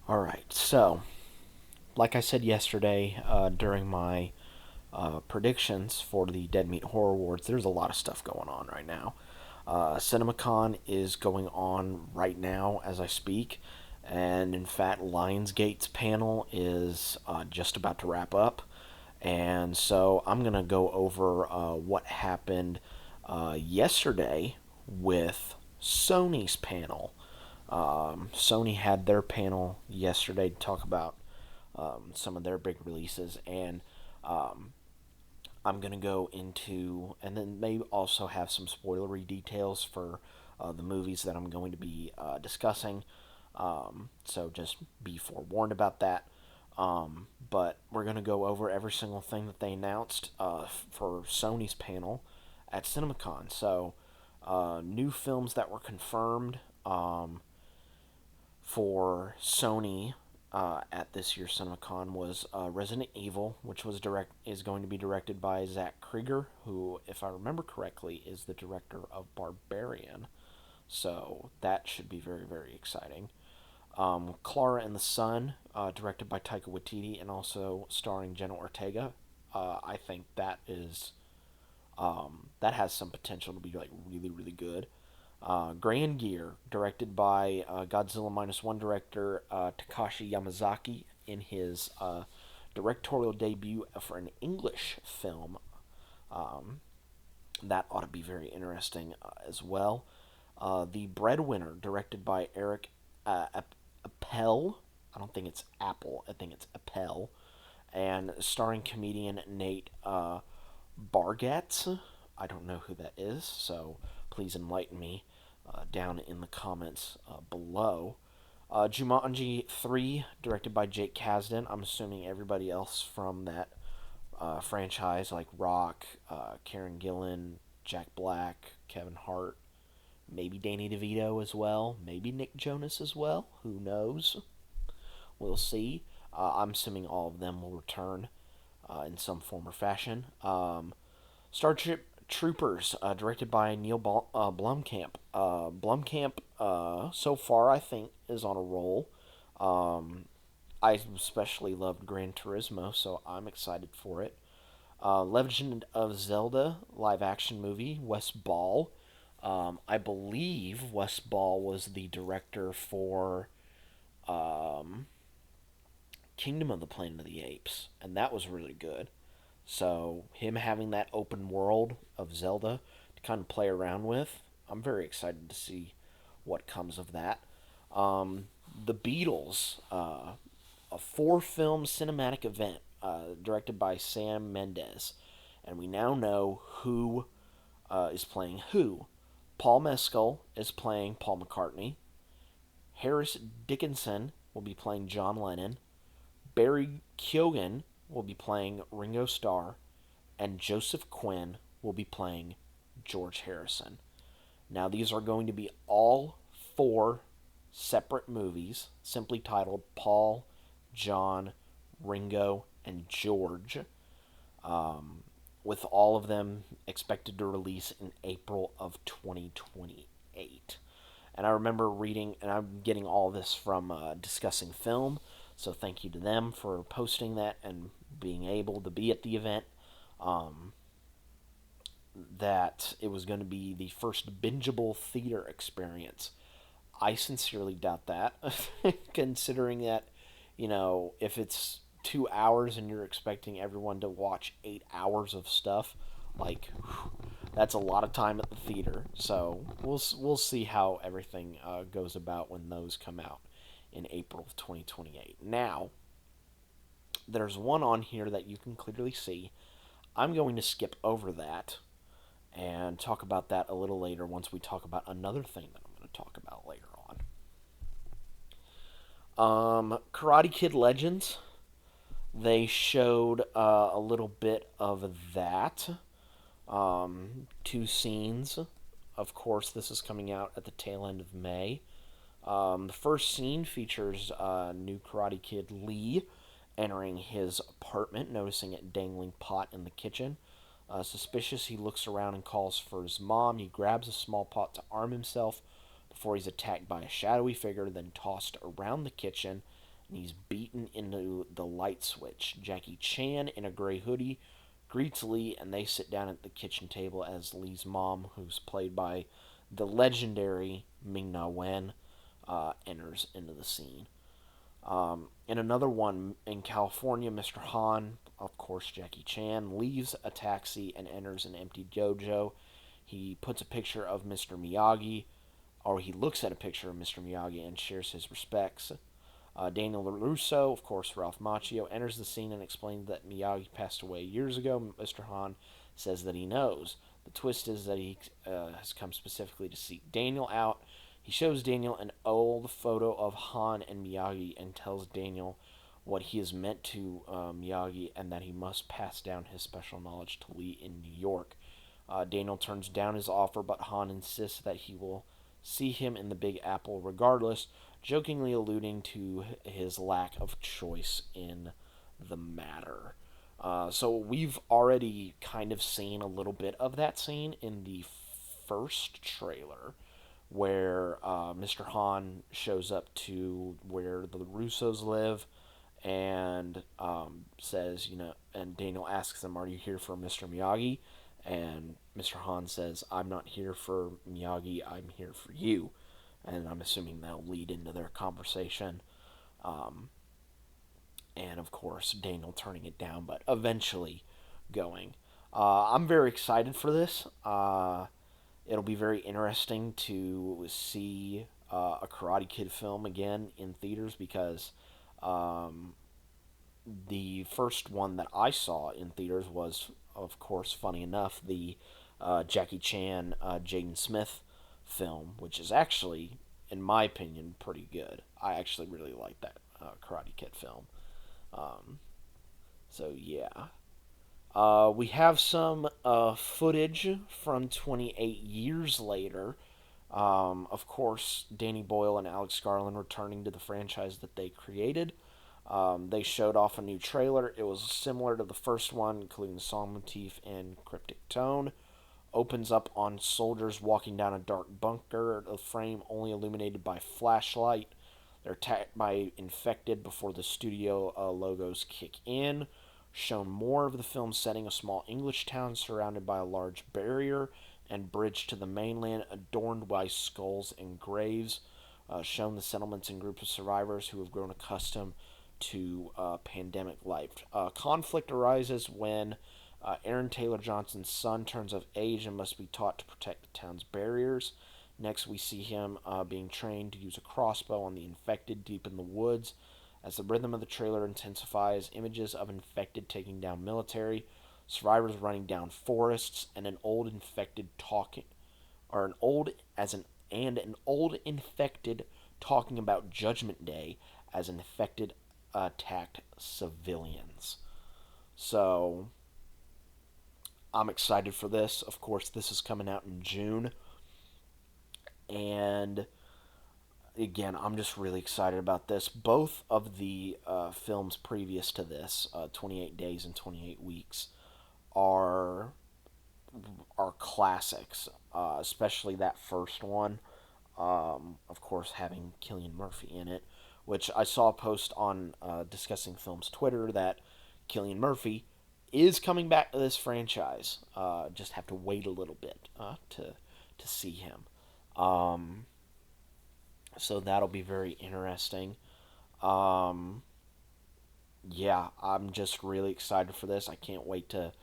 Alright, so, like I said yesterday during my predictions for the Dead Meat Horror Awards, there's a lot of stuff going on right now. CinemaCon is going on right now as I speak, and in fact, Lionsgate's panel is just about to wrap up. And so I'm going to go over what happened yesterday with Sony's panel. Sony had their panel yesterday to talk about some of their big releases, and um, I'm going to go into, and then maybe also have some spoilery details for the movies that I'm going to be discussing. So just be forewarned about that. But we're going to go over every single thing that they announced for Sony's panel at CinemaCon. So, new films that were confirmed for Sony at this year's CinemaCon was Resident Evil, which is going to be directed by Zach Krieger, who, if I remember correctly, is the director of Barbarian. So that should be very, very exciting. Clara and the Sun, directed by Taika Waititi and also starring Jenna Ortega. I think that has some potential to be like really, really good. Grand Gear, directed by Godzilla Minus One director Takashi Yamazaki in his directorial debut for an English film. Um, that ought to be very interesting as well. The Breadwinner, directed by Eric Appel. I don't think it's Apple. I think it's Appel, and starring comedian Nate Bargatze. I don't know who that is, so please enlighten me down in the comments below. Jumanji 3, directed by Jake Kasdan. I'm assuming everybody else from that franchise, like Rock, Karen Gillan, Jack Black, Kevin Hart, maybe Danny DeVito as well, maybe Nick Jonas as well. Who knows? We'll see. I'm assuming all of them will return in some form or fashion. Starship Troopers, directed by Neil Blomkamp. Blomkamp, so far, I think, is on a roll. I especially loved Gran Turismo, so I'm excited for it. Legend of Zelda live action movie, Wes Ball. I believe Wes Ball was the director for um, Kingdom of the Planet of the Apes, and that was really good. So, him having that open world of Zelda to kind of play around with, I'm very excited to see what comes of that. The Beatles, a four-film cinematic event directed by Sam Mendes, and we now know who is playing who. Paul Mescal is playing Paul McCartney. Harris Dickinson will be playing John Lennon. Barry Keoghan will be playing Ringo Starr, and Joseph Quinn will be playing George Harrison. Now, these are going to be all four separate movies, simply titled Paul, John, Ringo, and George, with all of them expected to release in April of 2028. And I remember reading, and I'm getting all this from Discussing Film, so thank you to them for posting that and being able to be at the event. Um, that it was going to be the first bingeable theater experience. I sincerely doubt that, considering that, if it's 2 hours and you're expecting everyone to watch 8 hours of stuff, like, that's a lot of time at the theater. So we'll see how everything goes about when those come out in April of 2028. Now, there's one on here that you can clearly see. I'm going to skip over that and talk about that a little later once we talk about another thing that I'm going to talk about later on. Karate Kid Legends. They showed a little bit of that. Two scenes. Of course, this is coming out at the tail end of May. The first scene features new Karate Kid Lee entering his apartment, noticing a dangling pot in the kitchen. Suspicious, he looks around and calls for his mom. He grabs a small pot to arm himself before he's attacked by a shadowy figure, then tossed around the kitchen and he's beaten into the light switch. Jackie Chan, in a gray hoodie, greets Lee, and they sit down at the kitchen table as Lee's mom, who's played by the legendary Ming Na Wen, enters into the scene. In another one in California, Mr. Han, of course Jackie Chan, leaves a taxi and enters an empty dojo. He puts a picture of Mr. Miyagi, or he looks at a picture of Mr. Miyagi and shares his respects. Daniel LaRusso, of course Ralph Macchio, enters the scene and explains that Miyagi passed away years ago. Mr. Han says that he knows. The twist is that he has come specifically to seek Daniel out. He shows Daniel an old photo of Han and Miyagi and tells Daniel what he has meant to Miyagi and that he must pass down his special knowledge to Lee in New York. Daniel turns down his offer, but Han insists that he will see him in the Big Apple regardless, jokingly alluding to his lack of choice in the matter. So we've already kind of seen a little bit of that scene in the first trailer, where Mr. Han shows up to where the Russos live and says, and Daniel asks him, "Are you here for Mr. Miyagi?" And Mr. Han says, "I'm not here for Miyagi, I'm here for you." And I'm assuming that'll lead into their conversation. Um, and of course, Daniel turning it down, but eventually going. I'm very excited for this. It'll be very interesting to see a Karate Kid film again in theaters because um, the first one that I saw in theaters was, of course, funny enough, the Jackie Chan, Jaden Smith film, which is actually, in my opinion, pretty good. I actually really like that Karate Kid film. Um, so, yeah. We have some footage from 28 years later. Of course, Danny Boyle and Alex Garland returning to the franchise that they created. They showed off a new trailer. It was similar to the first one, including song motif and cryptic tone. Opens up on soldiers walking down a dark bunker, the frame only illuminated by flashlight. They're attacked by infected before the studio logos kick in. Shown more of the film setting, a small English town surrounded by a large barrier and bridge to the mainland adorned by skulls and graves. Shown the settlements and group of survivors who have grown accustomed to pandemic life. Conflict arises when Aaron Taylor Johnson's son turns of age and must be taught to protect the town's barriers. Next, we see him being trained to use a crossbow on the infected deep in the woods. As the rhythm of the trailer intensifies, images of infected taking down military, survivors running down forests, and an old infected talking, or an old as an and an old infected talking about Judgment Day as infected attacked civilians. So I'm excited for this. Of course, this is coming out in June, and again, I'm just really excited about this. Both of the films previous to this, 28 Days and 28 Weeks, are are classics, especially that first one. Of course, having Cillian Murphy in it, which I saw a post on Discussing Films Twitter that Cillian Murphy is coming back to this franchise. Just have to wait a little bit to see him. Um, so that'll be very interesting. Um, yeah, I'm just really excited for this. I can't wait to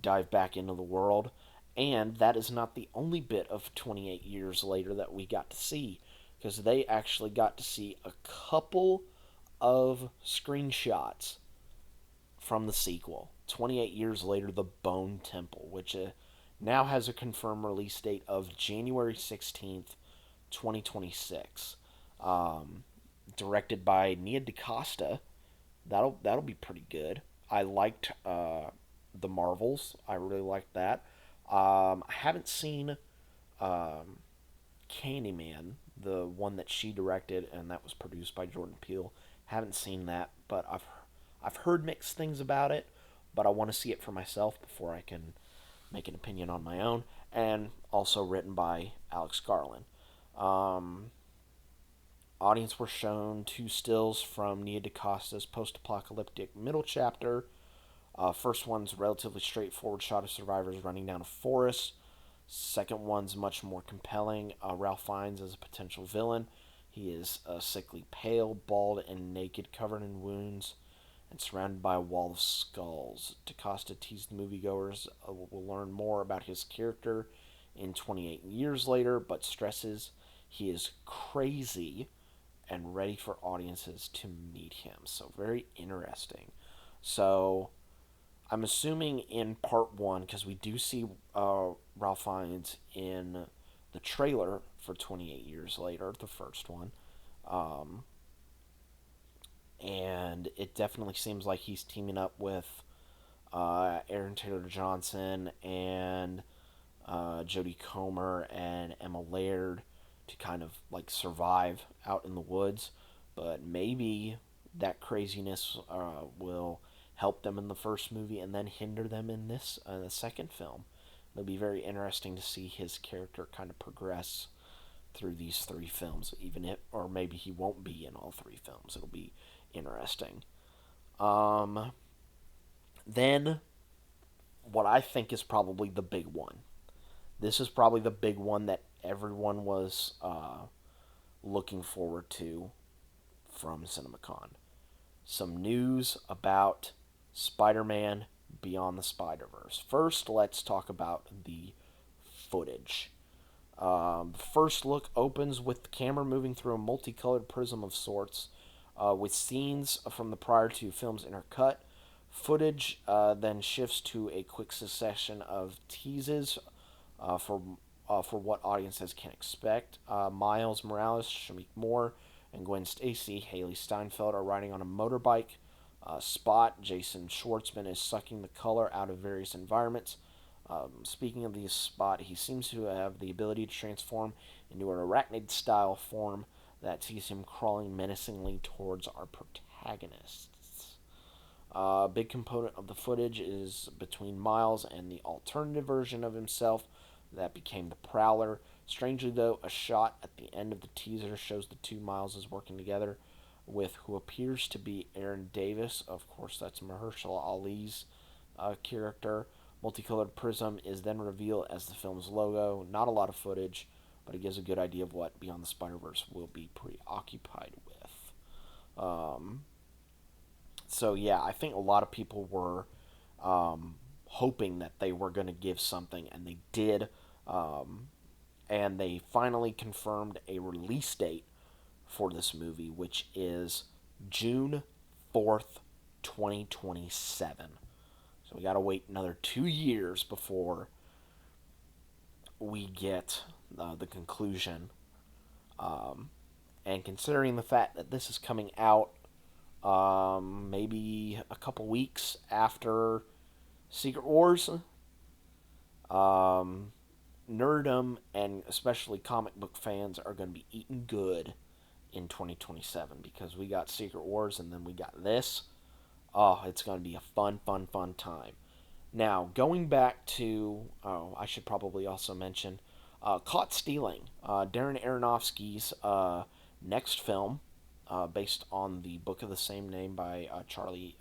dive back into the world. And that is not the only bit of 28 years later that we got to see, because they actually got to see a couple of screenshots from the sequel. 28 years later, The Bone Temple, which now has a confirmed release date of January 16th, 2026. Um, Directed by Nia DaCosta. That'll be pretty good. I liked the Marvels. I really liked that. I haven't seen um, Candyman, the one that she directed and that was produced by Jordan Peele. Haven't seen that, but I've heard mixed things about it. But I want to see it for myself before I can make an opinion on my own. And also written by Alex Garland. Um, Audience were shown two stills from Nia DaCosta's post-apocalyptic middle chapter. First one's relatively straightforward shot of survivors running down a forest. Second one's much more compelling. Ralph Fiennes as a potential villain. He is sickly pale, bald, and naked, covered in wounds, and surrounded by a wall of skulls. DaCosta teased moviegoers will learn more about his character in 28 years later, but stresses he is crazy and ready for audiences to meet him. So, very interesting. So, I'm assuming in part one, because we do see Ralph Fiennes in the trailer for 28 Years Later, the first one. Um, and it definitely seems like he's teaming up with Aaron Taylor Johnson and Jodie Comer and Emma Laird to kind of like survive out in the woods. But maybe that craziness will help them in the first movie and then hinder them in the second film. It'll be very interesting to see his character kind of progress through these three films, even if, or maybe he won't be in all three films. It'll be interesting. Um, then, what I think is probably the big one. This is probably the big one that everyone was looking forward to from CinemaCon. Some news about Spider-Man Beyond the Spider-Verse. First, let's talk about the footage. The first look opens with the camera moving through a multicolored prism of sorts, with scenes from the prior two films intercut. Footage then shifts to a quick succession of teases for what audiences can expect. Miles Morales, Shamik Moore, and Gwen Stacy, Haley Steinfeld, are riding on a motorbike. Spot, Jason Schwartzman, is sucking the color out of various environments. Speaking of the Spot, he seems to have the ability to transform into an arachnid-style form that sees him crawling menacingly towards our protagonists. A big component of the footage is between Miles and the alternative version of himself that became the Prowler. Strangely, though, a shot at the end of the teaser shows the two Mileses working together with who appears to be Aaron Davis. Of course, that's Mahershala Ali's character. Multicolored prism is then revealed as the film's logo. Not a lot of footage, but it gives a good idea of what Beyond the Spider-Verse will be preoccupied with. So yeah, I think a lot of people were hoping that they were going to give something, and they did. And they finally confirmed a release date for this movie, which is June 4th, 2027. So we got to wait another 2 years before we get the conclusion. And considering the fact that this is coming out maybe a couple weeks after Secret Wars, nerdom and especially comic book fans are going to be eating good in 2027 because we got Secret Wars and then we got this. Oh, it's going to be a fun time. Now, going back to, I should probably also mention Caught Stealing, Darren Aronofsky's next film, based on the book of the same name by Charlie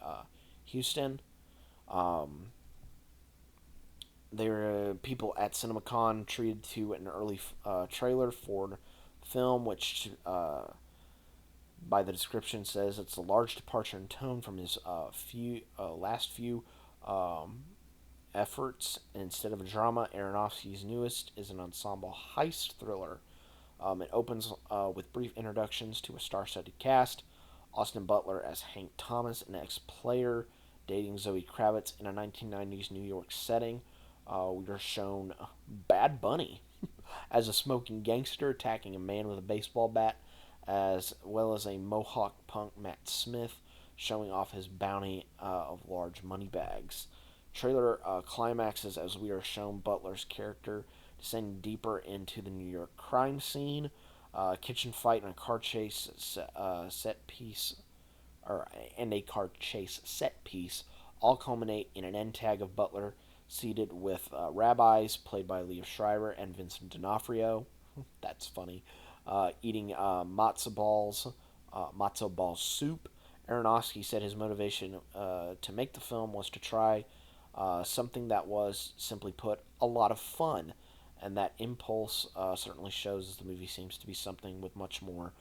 Houston. There were people at CinemaCon treated to an early trailer for the film, which by the description says it's a large departure in tone from his last few efforts. Instead of a drama, Aronofsky's newest is an ensemble heist thriller. It opens with brief introductions to a star-studded cast. Austin Butler as Hank Thomas, an ex-player dating Zoe Kravitz in a 1990s New York setting. We are shown Bad Bunny as a smoking gangster attacking a man with a baseball bat, as well as a Mohawk punk Matt Smith showing off his bounty of large money bags. Trailer climaxes as we are shown Butler's character descending deeper into the New York crime scene. Kitchen fight and a car chase set piece, and a car chase set piece all culminate in an end tag of Butler seated with rabbis played by Leo Schreiber and Vincent D'Onofrio. That's funny. eating matzo ball soup. Aronofsky said his motivation to make the film was to try something that was, simply put, a lot of fun. And that impulse certainly shows as the movie seems to be something with much more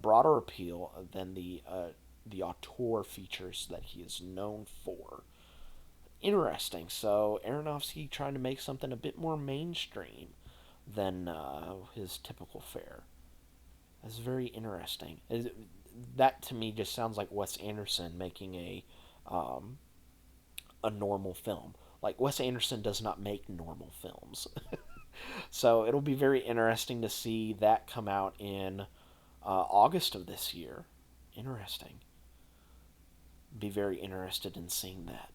broader appeal than the auteur features that he is known for. Interesting. So Aronofsky trying to make something a bit more mainstream than his typical fare. That's very interesting. That to me just sounds like Wes Anderson making um, a normal film. Like Wes Anderson does not make normal films. So it'll be very interesting to see that come out in August of this year. Interesting. Be very interested in seeing that.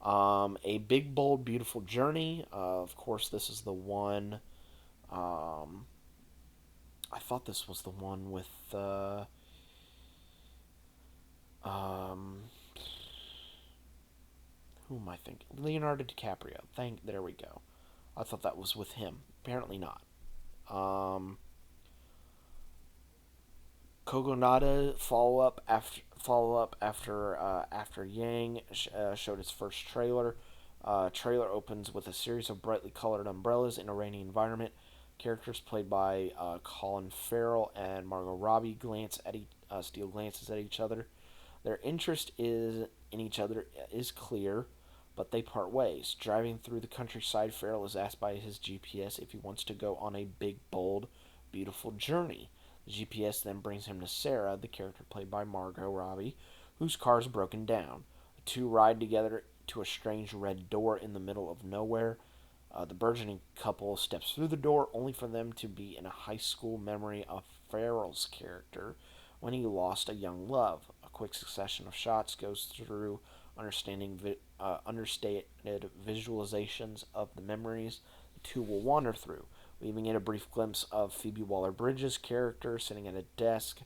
A Big Bold Beautiful Journey. Of course, this is the one. Um, I thought this was the one with um, who am I thinking? Leonardo DiCaprio. There we go. I thought that was with him. Apparently not. Um, Kogonada follow up after Yang showed its first trailer. Trailer opens with a series of brightly colored umbrellas in a rainy environment. Characters played by Colin Farrell and Margot Robbie steal glances at each other. Their interest in each other is clear, but they part ways. Driving through the countryside, Farrell is asked by his GPS if he wants to go on a big, bold, beautiful journey. The GPS then brings him to Sarah, the character played by Margot Robbie, whose car is broken down. The two ride together to a strange red door in the middle of nowhere. The burgeoning couple steps through the door only for them to be in a high school memory of Farrell's character when he lost a young love. A quick succession of shots goes through understated visualizations of the memories the two will wander through, leaving in a brief glimpse of Phoebe Waller-Bridge's character sitting at a desk.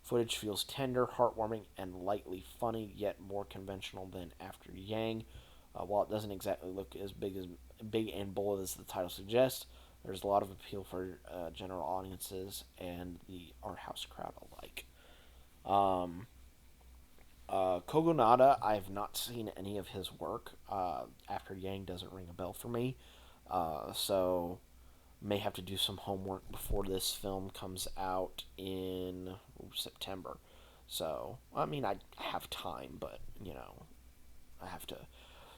Footage feels tender, heartwarming, and lightly funny, yet more conventional than After Yang. While it doesn't exactly look as big and bold as the title suggests, there's a lot of appeal for general audiences and the art house crowd alike. Um, Kogonada, I have not seen any of his work. After Yang doesn't ring a bell for me, so may have to do some homework before this film comes out in September. So, I mean, I have time, but, I have to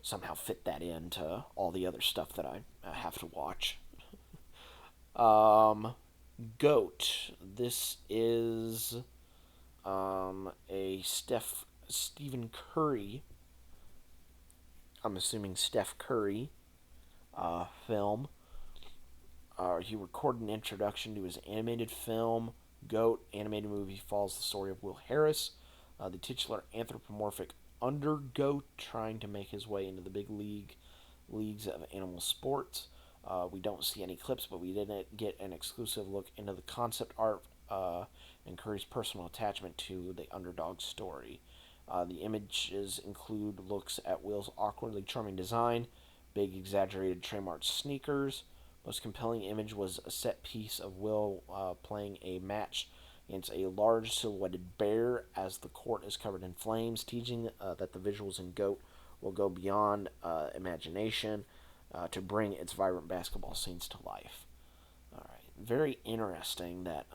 somehow fit that into all the other stuff that I have to watch. Um, Goat. This is a Stephen Curry. I'm assuming Steph Curry film. He recorded an introduction to his animated film. Goat animated movie follows the story of Will Harris, the titular anthropomorphic undergoat trying to make his way into the leagues of animal sports. We don't see any clips, but we did get an exclusive look into the concept art and Curry's personal attachment to the underdog story. The images include looks at Will's awkwardly charming design, big exaggerated trademark sneakers. Most compelling image was a set piece of Will playing a match against a large silhouetted bear as the court is covered in flames, teaching that the visuals in Goat will go beyond imagination to bring its vibrant basketball scenes to life. All right, very interesting that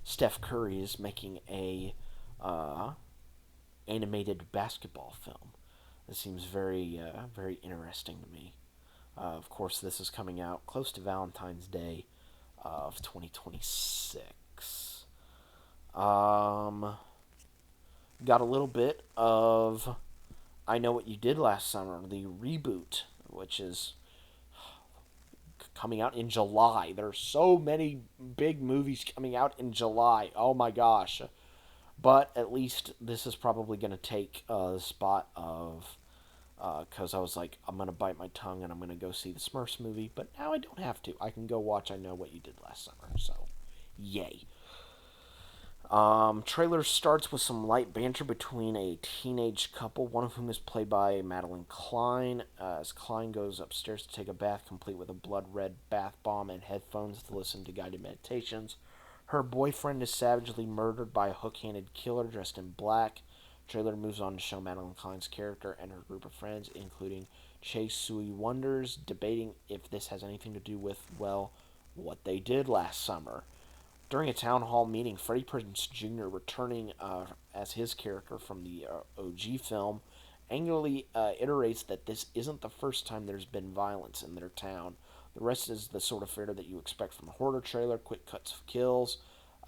Steph Curry is making a animated basketball film. This seems very interesting to me. Of course, this is coming out close to Valentine's Day of 2026. Um, got a little bit of I Know What You Did Last Summer, the reboot, which is coming out in July. There are so many big movies coming out in July. Oh my gosh. But at least this is probably going to take the spot of because I was like, I'm going to bite my tongue and I'm going to go see the Smurfs movie. But now I don't have to. I can go watch I Know What You Did Last Summer. So, yay. Trailer starts with some light banter between a teenage couple, one of whom is played by Madeline Klein. As Klein goes upstairs to take a bath, complete with a blood red bath bomb and headphones to listen to guided meditations. Her boyfriend is savagely murdered by a hook handed killer dressed in black. Trailer moves on to show Madeline Klein's character and her group of friends, including Chase Sui Wonders, debating if this has anything to do with, well, what they did last summer. During a town hall meeting, Freddie Prinze Jr., returning as his character from the OG film, angrily iterates that this isn't the first time there's been violence in their town. The rest is the sort of fare that you expect from a horror trailer, quick cuts of kills,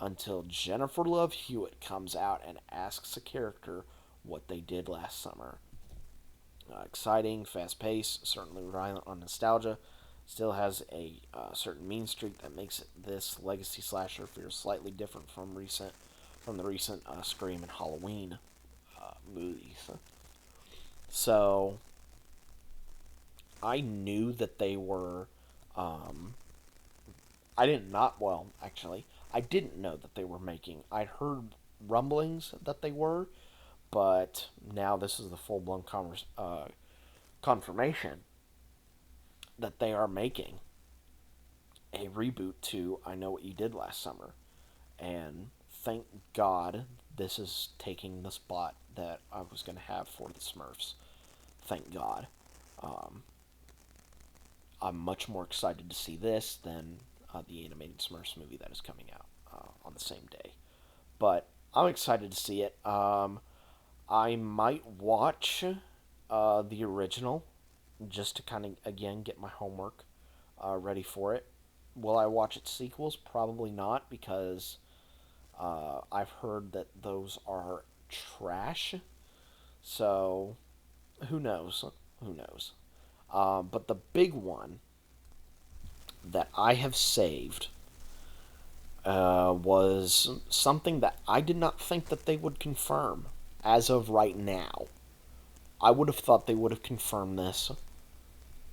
until Jennifer Love Hewitt comes out and asks a character what they did last summer. Exciting, fast paced, certainly reliant on nostalgia. Still has a certain mean streak that makes this legacy slasher feel slightly different from the recent Scream and Halloween movies. So I knew that they were. I did not. Well, actually, I didn't know that they were making. I'd heard rumblings that they were, but now this is the full blown confirmation that they are making a reboot to I Know What You Did Last Summer. And thank God this is taking the spot that I was going to have for the Smurfs. Thank God. Um, I'm much more excited to see this than the animated Smurfs movie that is coming out on the same day. But I'm excited to see it. I might watch the original just to kind of, again, get my homework ready for it. Will I watch its sequels? Probably not, because I've heard that those are trash. So, who knows? Who knows? But the big one that I have saved was something that I did not think that they would confirm as of right now. I would have thought they would have confirmed this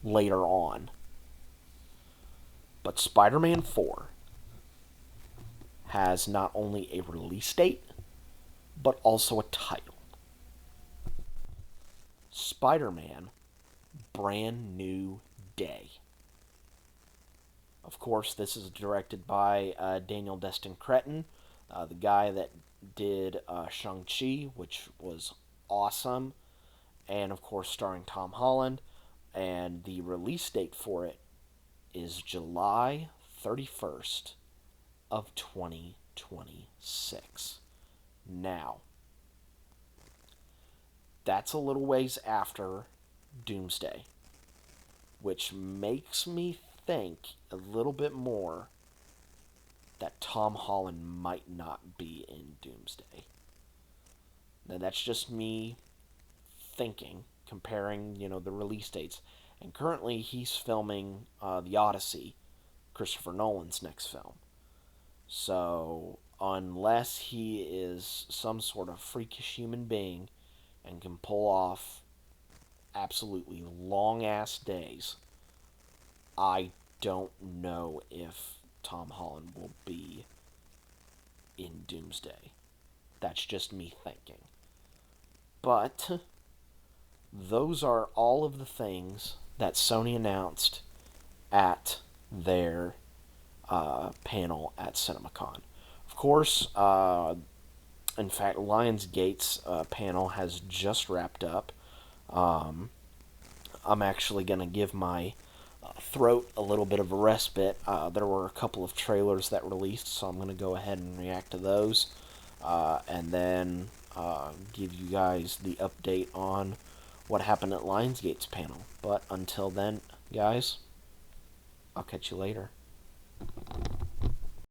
later on. But Spider-Man 4 has not only a release date, but also a title. Spider-Man Brand New Day. Of course, this is directed by Daniel Destin Cretton, the guy that did Shang-Chi, which was awesome, and of course starring Tom Holland. And the release date for it is July 31st of 2026. Now, that's a little ways after Doomsday, which makes me think a little bit more that Tom Holland might not be in Doomsday. Now, that's just me thinking, comparing, the release dates. And currently, he's filming The Odyssey, Christopher Nolan's next film. So, unless he is some sort of freakish human being and can pull off absolutely long ass days, I don't know if Tom Holland will be in Doomsday. That's just me thinking. But those are all of the things that Sony announced at their panel at CinemaCon. Of course, in fact, Lionsgate's panel has just wrapped up. I'm actually going to give my throat a little bit of a respite. There were a couple of trailers that released, so I'm going to go ahead and react to those. And then give you guys the update on what happened at Lionsgate's panel. But until then, guys, I'll catch you later.